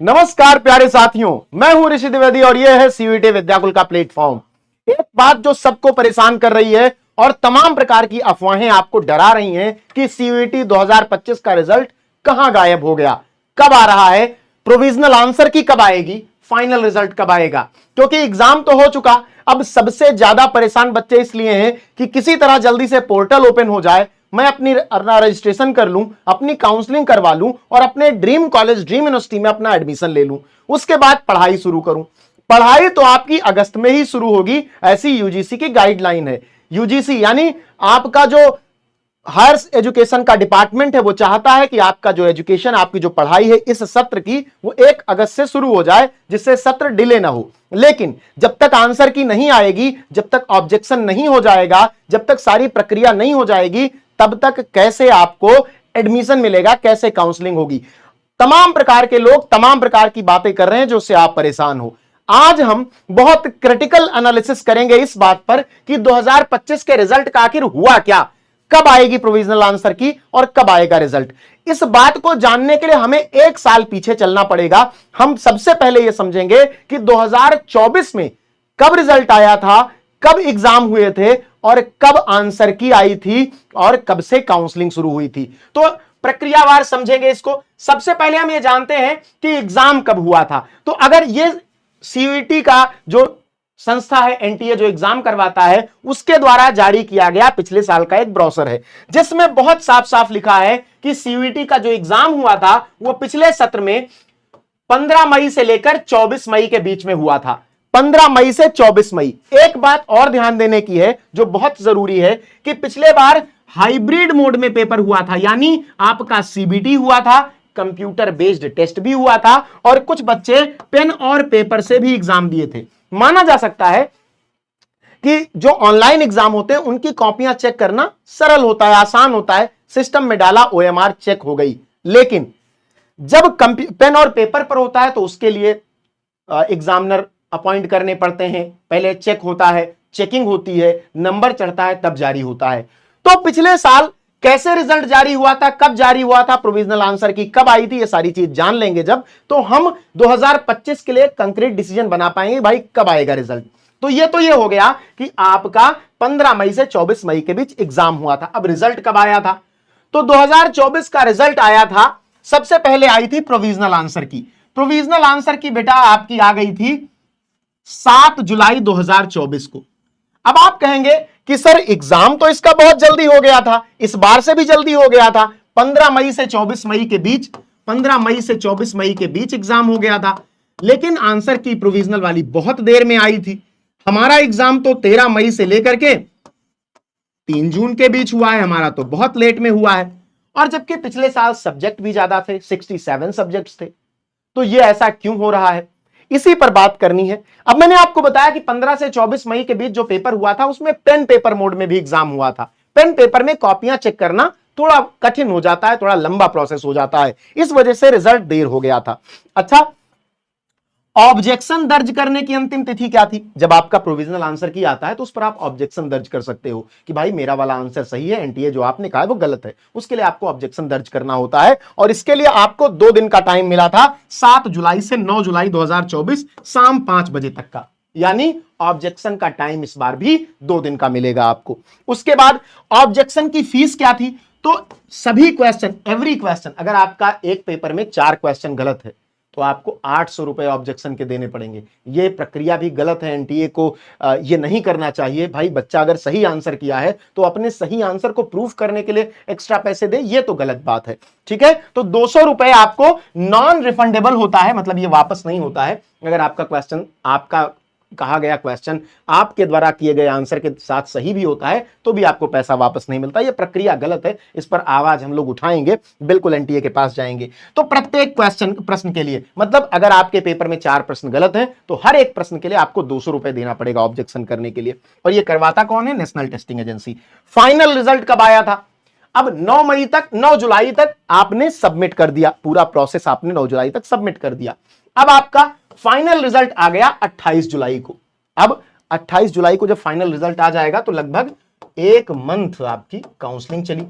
नमस्कार प्यारे साथियों, मैं हूं ऋषि द्विवेदी और यह है सीयूईटी विद्याकुल का प्लेटफॉर्म। एक बात जो सबको परेशान कर रही है और तमाम प्रकार की अफवाहें आपको डरा रही हैं कि सीयूईटी 2025 का रिजल्ट कहां गायब हो गया, कब आ रहा है, प्रोविजनल आंसर की कब आएगी, फाइनल रिजल्ट कब आएगा। क्योंकि एग्जाम तो हो चुका, अब सबसे ज्यादा परेशान बच्चे इसलिए हैं कि किसी तरह जल्दी से पोर्टल ओपन हो जाए, मैं अपना रजिस्ट्रेशन कर लूं, अपनी काउंसलिंग करवा लूं और अपने ड्रीम कॉलेज ड्रीम यूनिवर्सिटी में अपना एडमिशन ले लूं, उसके बाद पढ़ाई शुरू करूं। पढ़ाई तो आपकी अगस्त में ही शुरू होगी, ऐसी यूजीसी की गाइडलाइन है। यूजीसी यानी आपका जो हायर एजुकेशन का डिपार्टमेंट है वो चाहता है कि आपका जो एजुकेशन, आपकी जो पढ़ाई है इस सत्र की वो 1 अगस्त से शुरू हो जाए, जिससे सत्र डिले ना हो। लेकिन जब तक आंसर की नहीं आएगी, जब तक ऑब्जेक्शन नहीं हो जाएगा, जब तक सारी प्रक्रिया नहीं हो जाएगी, तब तक कैसे आपको एडमिशन मिलेगा, कैसे काउंसलिंग होगी। तमाम प्रकार के लोग तमाम प्रकार की बातें कर रहे हैं जो से आप परेशान हो। आज हम बहुत क्रिटिकल एनालिसिस करेंगे इस बात पर कि 2025 के रिजल्ट का आखिर हुआ क्या, कब आएगी प्रोविजनल आंसर की और कब आएगा रिजल्ट। इस बात को जानने के लिए हमें 1 साल पीछे चलना पड़ेगा। हम सबसे पहले यह समझेंगे कि 2024 में कब रिजल्ट आया था, कब एग्जाम हुए थे और कब आंसर की आई थी और कब से काउंसलिंग शुरू हुई थी। तो प्रक्रियावार समझेंगे इसको। सबसे पहले हम ये जानते हैं कि एग्जाम कब हुआ था। तो अगर ये सीयूईटी का जो संस्था है, एनटीए जो एग्जाम करवाता है, उसके द्वारा जारी किया गया पिछले साल का एक ब्रोशर है, जिसमें बहुत साफ साफ लिखा है कि सीयूईटी का जो एग्जाम हुआ था वो पिछले सत्र में 15 मई से लेकर 24 मई के बीच में हुआ था। 15 मई से 24 मई। एक बात और ध्यान देने की है जो बहुत जरूरी है कि पिछले बार हाइब्रिड मोड में पेपर हुआ था, यानी आपका सीबीटी हुआ था, कंप्यूटर बेस्ड टेस्ट भी हुआ था और कुछ बच्चे पेन और पेपर से भी एग्जाम दिए थे। माना जा सकता है कि जो ऑनलाइन एग्जाम होते हैं उनकी कॉपियां चेक करना सरल होता है, आसान होता है, सिस्टम में डाला ओएमआर चेक हो गई। लेकिन जब पेन और पेपर पर होता है तो उसके लिए एग्जामिनर अपॉइंट करने पड़ते हैं, पहले चेक होता है, चेकिंग होती है, नंबर चढ़ता है, तब जारी होता है। तो पिछले साल कैसे रिजल्ट जारी हुआ था, कब जारी हुआ था, प्रोविजनल आंसर की कब आई थी, ये सारी चीज जान लेंगे जब, तो हम 2025 के लिए कंक्रीट डिसीजन बना पाएंगे भाई कब आएगा रिजल्ट। तो ये हो गया कि आपका 15 मई से 24 मई के बीच एग्जाम हुआ था। अब रिजल्ट कब आया था? तो 2024 का रिजल्ट आया था, सबसे पहले आई थी प्रोविजनल आंसर की। प्रोविजनल आंसर की बेटा आपकी आ गई थी 7 जुलाई 2024 को। अब आप कहेंगे कि सर एग्जाम तो इसका बहुत जल्दी हो गया था, इस बार से भी जल्दी हो गया था, 15 मई से 24 मई के बीच, 15 मई से 24 मई के बीच एग्जाम हो गया था। लेकिन आंसर की प्रोविजनल वाली बहुत देर में आई थी। हमारा एग्जाम तो 13 मई से लेकर के 3 जून के बीच हुआ है, हमारा तो बहुत लेट में हुआ है। और जबकि पिछले साल सब्जेक्ट भी ज्यादा थे, 67 सब्जेक्ट्स थे। तो ये ऐसा क्यों हो रहा है, इसी पर बात करनी है। अब मैंने आपको बताया कि 15 से 24 मई के बीच जो पेपर हुआ था उसमें पेन पेपर मोड में भी एग्जाम हुआ था। पेन पेपर में कॉपियां चेक करना थोड़ा कठिन हो जाता है, थोड़ा लंबा प्रोसेस हो जाता है, इस वजह से रिजल्ट देर हो गया था। अच्छा, ऑब्जेक्शन दर्ज करने की अंतिम तिथि क्या थी? जब आपका प्रोविजनल आंसर की आता है तो उस पर आप ऑब्जेक्शन दर्ज कर सकते हो कि भाई मेरा वाला आंसर सही है, एनटीए जो आपने कहा है वो गलत है। उसके लिए आपको ऑब्जेक्शन दर्ज करना होता है और इसके लिए आपको 2 दिन का टाइम मिला था, 7 जुलाई से 9 जुलाई 2024 शाम 5 बजे तक का। यानी ऑब्जेक्शन का टाइम इस बार भी 2 दिन का मिलेगा आपको। उसके बाद ऑब्जेक्शन की फीस क्या थी? तो सभी क्वेश्चन, एवरी क्वेश्चन, अगर आपका एक पेपर में 4 क्वेश्चन गलत है तो आपको 800 रुपए ऑब्जेक्शन के देने पड़ेंगे। ये प्रक्रिया भी गलत है, एनटीए को ये नहीं करना चाहिए। भाई बच्चा अगर सही आंसर किया है तो अपने सही आंसर को प्रूफ करने के लिए एक्स्ट्रा पैसे दे, ये तो गलत बात है। ठीक है, तो 200 रुपए आपको नॉन रिफंडेबल होता है, मतलब ये वापस नहीं होता है। अगर आपका क्वेश्चन, आपका कहा गया क्वेश्चन आपके द्वारा किए गए आंसर के साथ सही भी होता है तो भी आपको पैसा वापस नहीं मिलता। यह प्रक्रिया गलत है, इस पर आवाज हम लोग उठाएंगे, बिल्कुल एनटीए के पास जाएंगे। तो प्रत्येक प्रश्न के लिए, मतलब अगर आपके पेपर में 4 प्रश्न गलत हैं तो हर एक प्रश्न के लिए आपको 200 रुपए देना पड़ेगा ऑब्जेक्शन करने के लिए। और यह करवाता कौन है? National testing agency. Final result कब आया था? अब 9 जुलाई तक आपने सबमिट कर दिया, पूरा प्रोसेस आपने 9 जुलाई तक सबमिट कर दिया। अब आपका फाइनल रिजल्ट आ गया 28 जुलाई को। अब 28 जुलाई को जब फाइनल रिजल्ट आ जाएगा तो लगभग 1 मंथ आपकी काउंसलिंग चली।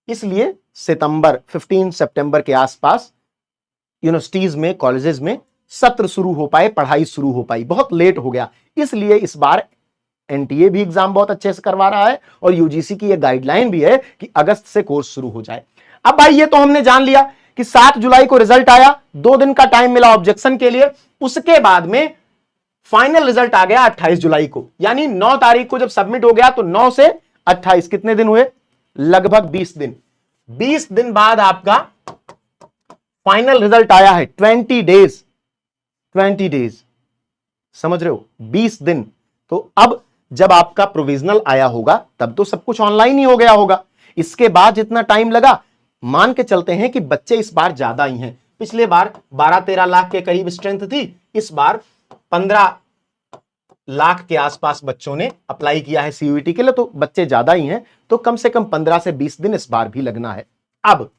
इसलिए 15 सितंबर के आसपास यूनिवर्सिटीज में, कॉलेजेस में सत्र शुरू हो पाए, पढ़ाई शुरू हो पाई, बहुत लेट हो गया। इसलिए इस बार एनटीए भी एग्जाम बहुत अच्छे से करवा रहा है और यूजीसी की यह गाइडलाइन भी है कि अगस्त से कोर्स शुरू हो जाए। अब भाई ये तो हमने जान लिया कि 7 जुलाई को रिजल्ट आया, 2 दिन का टाइम मिला ऑब्जेक्शन के लिए, उसके बाद में फाइनल रिजल्ट आ गया 28 जुलाई को, यानी 9 तारीख को जब सबमिट हो गया तो 9 से 28 कितने दिन हुए? लगभग 20 दिन। 20 दिन बाद आपका फाइनल रिजल्ट आया है। 20 डेज, 20 डेज, समझ रहे हो? 20 दिन। तो अब जब आपका प्रोविजनल आया होगा तब तो सब कुछ ऑनलाइन ही हो गया होगा। इसके बाद जितना टाइम लगा, मान के चलते हैं कि बच्चे इस बार ज्यादा ही हैं। पिछले बार 12-13 लाख के करीब स्ट्रेंथ थी, इस बार 15 लाख के आसपास बच्चों ने अप्लाई किया है सीयूईटी के लिए, तो बच्चे ज्यादा ही हैं, तो कम से कम 15 से 20 दिन इस बार भी लगना है। अब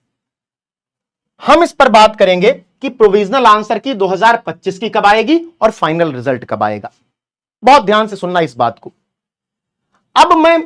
हम इस पर बात करेंगे कि प्रोविजनल आंसर की 2025 की कब आएगी और फाइनल रिजल्ट कब आएगा। बहुत ध्यान से सुनना इस बात को। अब मैं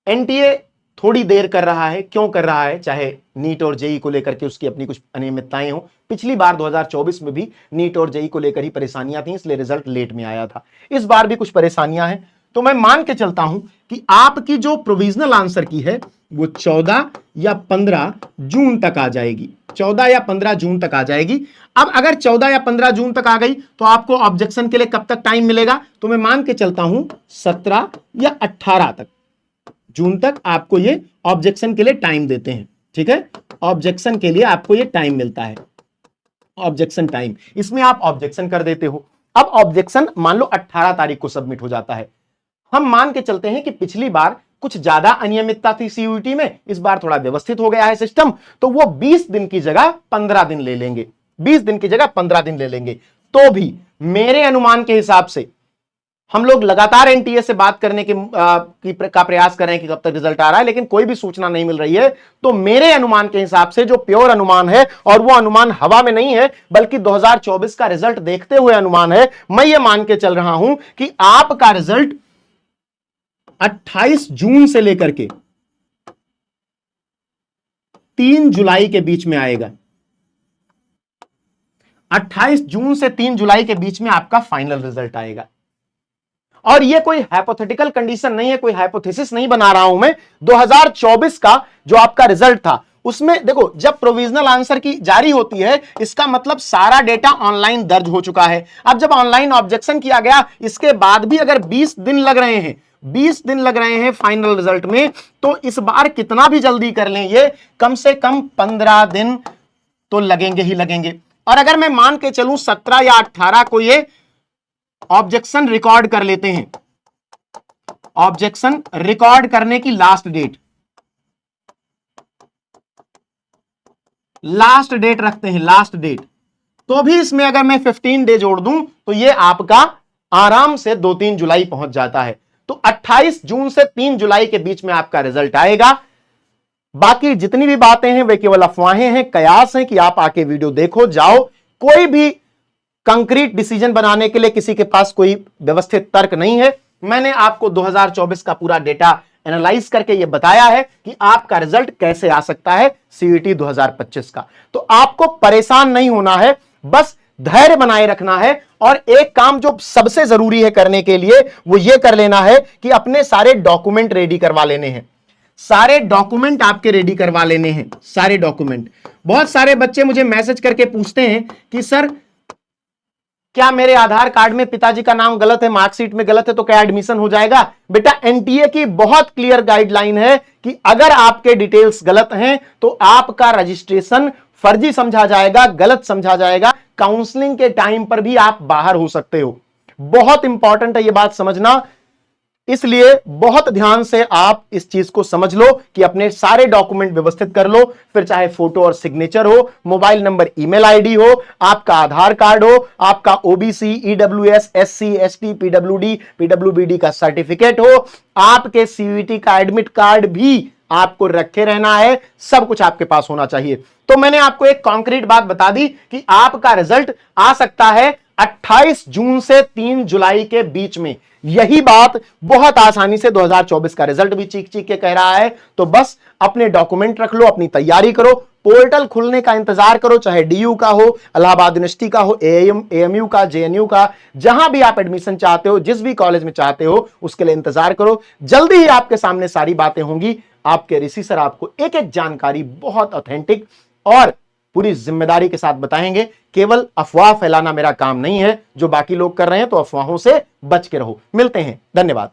एनटीए थोड़ी देर कर रहा है, क्यों कर रहा है? चाहे नीट और जेई को लेकर के उसकी अपनी कुछ अनियमितताएं हो, पिछली बार 2024 में भी नीट और जेई को लेकर ही परेशानियां थी, इसलिए रिजल्ट लेट में आया था। इस बार भी कुछ परेशानियां हैं, तो मैं मान के चलता हूं कि आपकी जो प्रोविजनल आंसर की है वो 14 या 15 जून तक आ जाएगी। 14 या 15 जून तक आ जाएगी। अब अगर 14 या 15 जून तक आ गई तो आपको ऑब्जेक्शन के लिए कब तक टाइम मिलेगा? तो मैं मान के चलता हूं 17 या 18 तक, जून तक आपको ये ऑब्जेक्शन के लिए टाइम देते हैं। ठीक है, ऑब्जेक्शन के लिए आपको ये टाइम मिलता है, ऑब्जेक्शन टाइम। इसमें आप ऑब्जेक्शन कर देते हो। अब ऑब्जेक्शन मान लो 18 तारीख को सबमिट हो जाता है। हम मान के चलते हैं कि पिछली बार कुछ ज्यादा अनियमितता थी सीयूईटी में, इस बार थोड़ा व्यवस्थित हो गया है सिस्टम, तो वो 20 दिन की जगह 15 दिन ले लेंगे। 20 दिन की जगह 15 दिन ले लेंगे। तो भी मेरे अनुमान के हिसाब से हम लोग लगातार एनटीए से बात करने का प्रयास कर रहे हैं कि कब तक रिजल्ट आ रहा है, लेकिन कोई भी सूचना नहीं मिल रही है। तो मेरे अनुमान के हिसाब से, जो प्योर अनुमान है, और वो अनुमान हवा में नहीं है बल्कि 2024 का रिजल्ट देखते हुए अनुमान है, मैं ये मान के चल रहा हूं कि आपका रिजल्ट 28 जून से लेकर के 3 जुलाई के बीच में आएगा। 28 जून से 3 जुलाई के बीच में आपका फाइनल रिजल्ट आएगा। और ये कोई हाइपोथेटिकल कंडीशन नहीं है, कोई हाइपोथेसिस नहीं बना रहा हूं मैं। 2024 का जो आपका रिजल्ट था उसमें देखो, जब प्रोविजनल आंसर की जारी होती है इसका मतलब सारा डेटा ऑनलाइन दर्ज हो चुका है। अब जब ऑनलाइन ऑब्जेक्शन किया गया, इसके बाद भी अगर 20 दिन लग रहे हैं, 20 दिन लग रहे हैं फाइनल रिजल्ट में, तो इस बार कितना भी जल्दी कर लें, ये कम से कम 15 दिन तो लगेंगे ही लगेंगे। और अगर मैं मान के चलूं 17 या 18 को ये ऑब्जेक्शन रिकॉर्ड कर लेते हैं, ऑब्जेक्शन रिकॉर्ड करने की लास्ट डेट रखते हैं, लास्ट डेट, तो भी इसमें अगर मैं 15 डे जोड़ दूं तो ये आपका आराम से 2-3 जुलाई पहुंच जाता है। तो 28 जून से 3 जुलाई के बीच में आपका रिजल्ट आएगा। बाकी जितनी भी बातें हैं वे केवल अफवाहें हैं, कयास हैं कि आप आके वीडियो देखो, जाओ। कोई भी कंक्रीट डिसीजन बनाने के लिए किसी के पास कोई व्यवस्थित तर्क नहीं है। मैंने आपको 2024 का पूरा डेटा एनालाइज करके यह बताया है कि आपका रिजल्ट कैसे आ सकता है सीईटी 2025 का। तो आपको परेशान नहीं होना है, बस धैर्य बनाए रखना है। और एक काम जो सबसे जरूरी है करने के लिए, वो ये कर लेना है कि अपने सारे डॉक्यूमेंट रेडी करवा लेने हैं। सारे डॉक्यूमेंट आपके रेडी करवा लेने हैं, सारे डॉक्यूमेंट। बहुत सारे बच्चे मुझे मैसेज करके पूछते हैं कि सर क्या मेरे आधार कार्ड में पिताजी का नाम गलत है, मार्कशीट में गलत है, तो क्या एडमिशन हो जाएगा? बेटा, एनटीए की बहुत क्लियर गाइडलाइन है कि अगर आपके डिटेल्स गलत हैं तो आपका रजिस्ट्रेशन फर्जी समझा जाएगा, गलत समझा जाएगा। काउंसलिंग के टाइम पर भी आप बाहर हो सकते हो। बहुत इंपॉर्टेंट है यह बात समझना, इसलिए बहुत ध्यान से आप इस चीज को समझ लो कि अपने सारे डॉक्यूमेंट व्यवस्थित कर लो। फिर चाहे फोटो और सिग्नेचर हो, मोबाइल नंबर, ईमेल आईडी हो, आपका आधार कार्ड हो, आपका OBC, EWS, SC, ST, PWD, PWBD का सर्टिफिकेट हो, आपके सीयूईटी का एडमिट कार्ड भी आपको रखे रहना है। सब कुछ आपके पास होना चाहिए। तो मैंने आपको एक कॉन्क्रीट बात बता दी कि आपका रिजल्ट आ सकता है 28 जून से 3 जुलाई के बीच में। यही बात बहुत आसानी से 2024 का रिजल्ट भी चीख चीख के कह रहा है। तो बस अपने डॉक्यूमेंट रख लो, अपनी तैयारी करो, पोर्टल खुलने का इंतजार करो, चाहे डीयू का हो, इलाहाबाद यूनिवर्सिटी का हो, एएमयू का, जेएनयू का, जहां भी आप एडमिशन चाहते हो, जिस भी कॉलेज में चाहते हो, उसके लिए इंतजार करो। जल्दी ही आपके सामने सारी बातें होंगी। आपके ऋषि सर आपको एक एक जानकारी बहुत ऑथेंटिक और पूरी जिम्मेदारी के साथ बताएंगे। केवल अफवाह फैलाना मेरा काम नहीं है, जो बाकी लोग कर रहे हैं, तो अफवाहों से बच के रहो। मिलते हैं, धन्यवाद।